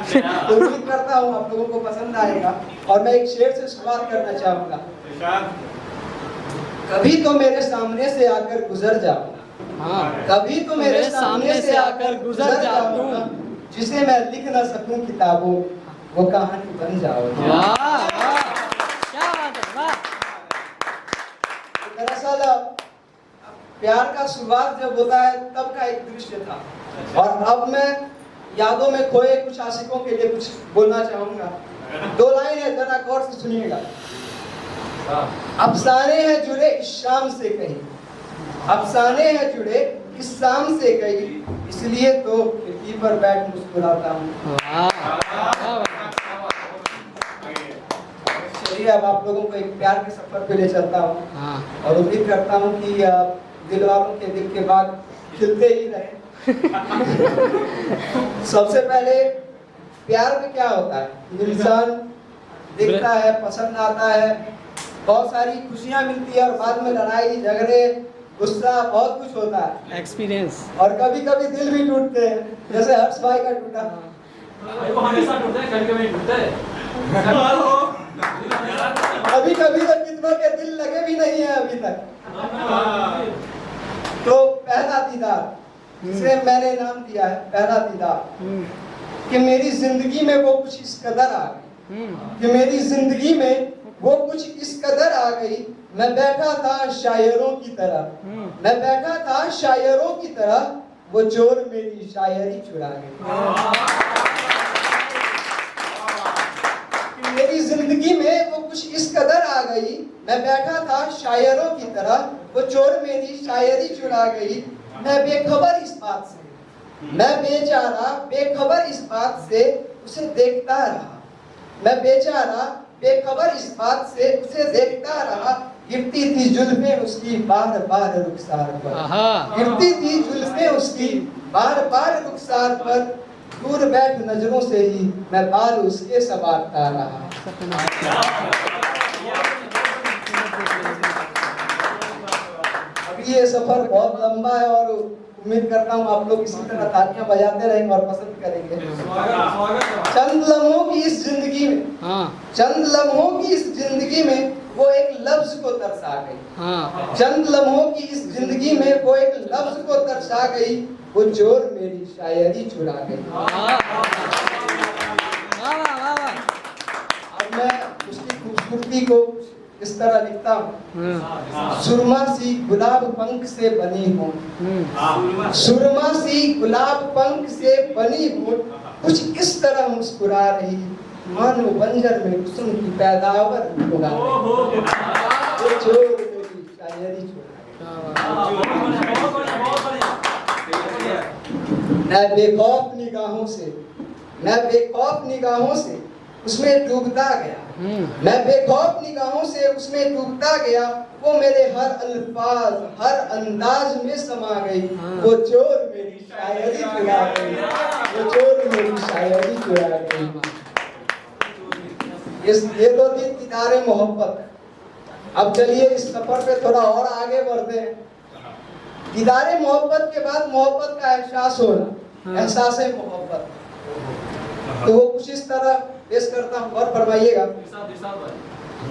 तो उम्मीद करता हूँ आप लोगों को पसंद आएगा। और मैं एक शेर से शुरुआत करना चाहूँगा। कभी तो मेरे सामने से आकर गुजर जाऊंगा, हाँ, कभी तो मेरे सामने से आकर गुजर जाऊंगा, जिसे मैं लिख ना सकूं किताबों, वो कहानी बन जाओगी। वाह वाह, क्या बात है, वाह। दरअसल प्यार का शुरुआत जब होता है तब का एक दृश्य था, और अब मैं यादों में खोए कुछ आशिकों के लिए कुछ बोलना चाहूंगा। 2 लाइन है, जरा गौर से सुनिएगा। अफसाने हैं जुड़े इस शाम से कहीं, अफसाने हैं जुड़े इस शाम से कहीं, इसलिए तो खिड़की पर बैठ मुस्कुराता हूँ। चलिए अब आप लोगों को एक प्यार के सफर पे ले चलता हूँ, और उम्मीद करता हूँ कि दिल वालों के दिल के बाद खिलते ही रहे। सबसे पहले प्यार में क्या होता है, इंसान देखता है, पसंद आता है, बहुत सारी खुशियां मिलती है, और बाद में लड़ाई झगड़े गुस्सा बहुत कुछ होता है, एक्सपीरियंस। और कभी कभी दिल भी टूटते हैं, जैसे हर्ष भाई का टूटा। वो हमेशा टूटता है, कभी-कभी टूटता है। कभी कभी तो कितनों के दिल लगे भी नहीं है अभी तक। तो पहला दीदार, जिसे मैंने नाम दिया है पहला दीदार, कि मेरी जिंदगी में वो कुछ इस कदर आ गई, कि मेरी जिंदगी में वो कुछ इस कदर आ गई। मैं बैठा था शायरों की तरह, मैं बैठा था शायरों की तरह, वो चोर मेरी शायरी चुरा गई। मेरी जिंदगी में वो कुछ इस कदर आ गई, मैं बैठा था शायरों की तरह, वो चोर मेरी शायरी चुरा गई। मैं बेखबर इस बात से, मैं बेचारा बेखबर इस बात से उसे देखता रहा, मैं बेचारा बेखबर इस बात से उसे देखता रहा। गिरती थी जुल्फें उसकी बार बार रुखसार पर, गिरती थी जुल्फें उसकी बार बार रुखसार पर, दूर बैठ नजरों से ही मैं बाल उसके संवारता रहा। अभी ये सफर बहुत लंबा है, और उम्मीद करता हूँ आप लोग इसी तरह तालियां बजाते रहेंगे और पसंद करेंगे। चंद लम्हों की इस जिंदगी में, चंद लम्हों की इस जिंदगी में वो एक लफ्ज को तरसा गई, चंद लम्हों की इस जिंदगी में वो एक लफ्ज को तरसा गई, वो चोर मेरी शायरी चुरा गई। अब मैं उसकी खूबसूरती को इस तरह लिखता हूँ। सुरमा सी गुलाब पंख से बनी हूँ, सुरमा सी गुलाब पंख से बनी हूँ, कुछ इस तरह मुस्कुरा रही, मानो बंजर में कुसुम की पैदावार उगा रही, वो चोर मेरी शायरी चुरा गई। मैं बेखौफ निगाहों से, मैं बेखौफ निगाहों से उसमें डूबता गया, मैं बेखौफ निगाहों से उसमें डूबता गया, वो मेरे हर अल्फाज हर अंदाज में समा गई, वो चोर मेरी शायरी चुरा गई, वो चोर मेरी शायरी चुरा गई। ये तो थी दीदारे मोहब्बत। अब चलिए इस सफर पे थोड़ा और आगे बढ़ते हैं। दीदारे मोहब्बत के बाद मोहब्बत का एहसास होना, एहसास है मोहब्बत, तो वो कुछ इस तरह पेश करता हूँ, और फरमाइएगा।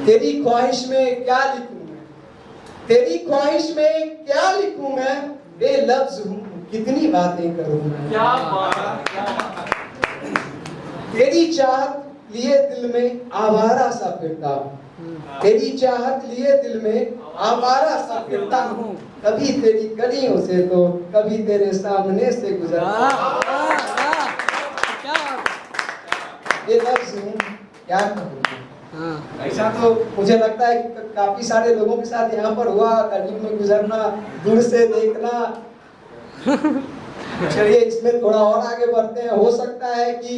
तेरी ख्वाहिश में क्या लिखूं मैं, तेरी ख्वाहिश में क्या लिखूं मैं, बेलफ्ज हूँ कितनी बातें करूं मैं। तेरी चाहत लिए दिल में आवारा सा फिरता हूँ, तेरी चाहत लिए दिल में आवारा सा फिरता हूँ, कभी तेरी गलियों से तो कभी तेरे सामने से गुजरता हूँ। ये लफ्ज़ हूँ क्या कहूँ। ऐसा तो मुझे लगता है कि काफी सारे लोगों के साथ यहाँ पर हुआ, गलियों में गुजरना, दूर से देखना। चलिए इसमें थोड़ा और आगे बढ़ते हैं। हो सकता है कि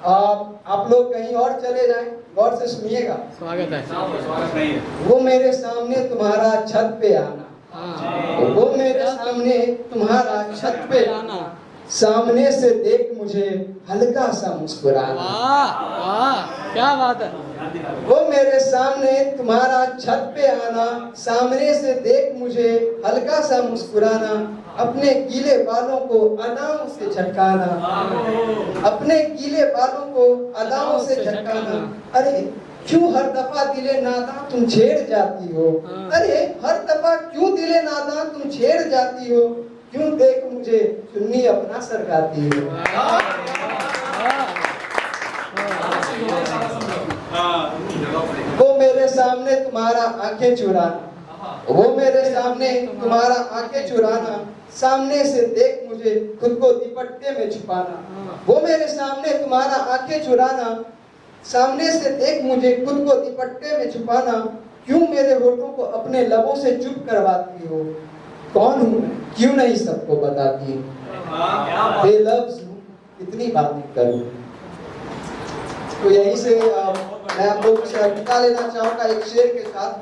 आप लोग कहीं और चले जाएं, गौर से सुनिएगा। स्वागत है। वो मेरे सामने तुम्हारा छत पे आना, वो मेरे सामने तुम्हारा छत पे आना, सामने से देख मुझे हल्का सा मुस्कुराना। वाह क्या बात है। वो मेरे सामने तुम्हारा छत पे आना, सामने से देख मुझे हल्का सा मुस्कुराना, अपने गीले बालों को अदाओं से झटकाना, अपने गीले बालों को अदाओं से झटकाना। अरे क्यों हर दफा दिले नादा तुम छेड़ जाती हो, अरे हर दफा क्यों दिले नादा तुम छेड़ जाती हो, क्यों देख मुझे चुन्नी अपना सरकाती हो। वो मेरे सामने तुम्हारा आंखें चुराना, वो मेरे सामने तुम्हारा आंखें चुराना, सामने से देख मुझे खुद को दुपट्टे में छुपाना। वो मेरे सामने तुम्हारा आंखें चुराना, सामने से देख मुझे खुद को दुपट्टे में छुपाना, क्यों मेरे होठों को अपने लबों से चुप करवाती हो, कौन हूँ मैं क्यों नहीं सबको बताती हो, बेलफ्ज़ हूँ इतनी बातें करूँ। तो यहीं से मैं आप लोगों से विदा लेना चाहूँगा एक शेर के साथ।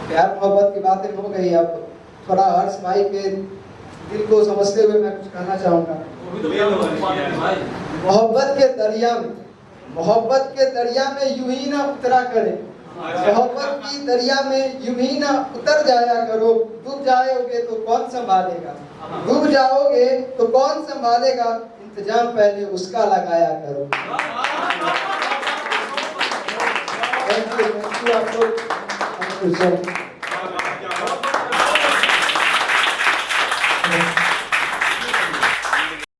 प्यार मोहब्बत की बातें हो गई, अब थोड़ा हर्ष भाई के दिल को समझते हुए मैं कुछ कहना चाहूँगा। मोहब्बत के दरिया में, मोहब्बत के दरिया में यूं ही ना उतरा करे, मोहब्बत की दरिया में यूं ही ना उतर जाया करो, डूब जाओगे तो कौन संभालेगा, डूब जाओगे तो कौन संभालेगा, इंतजाम पहले उसका लगाया करो। थैंक यू आप लोग।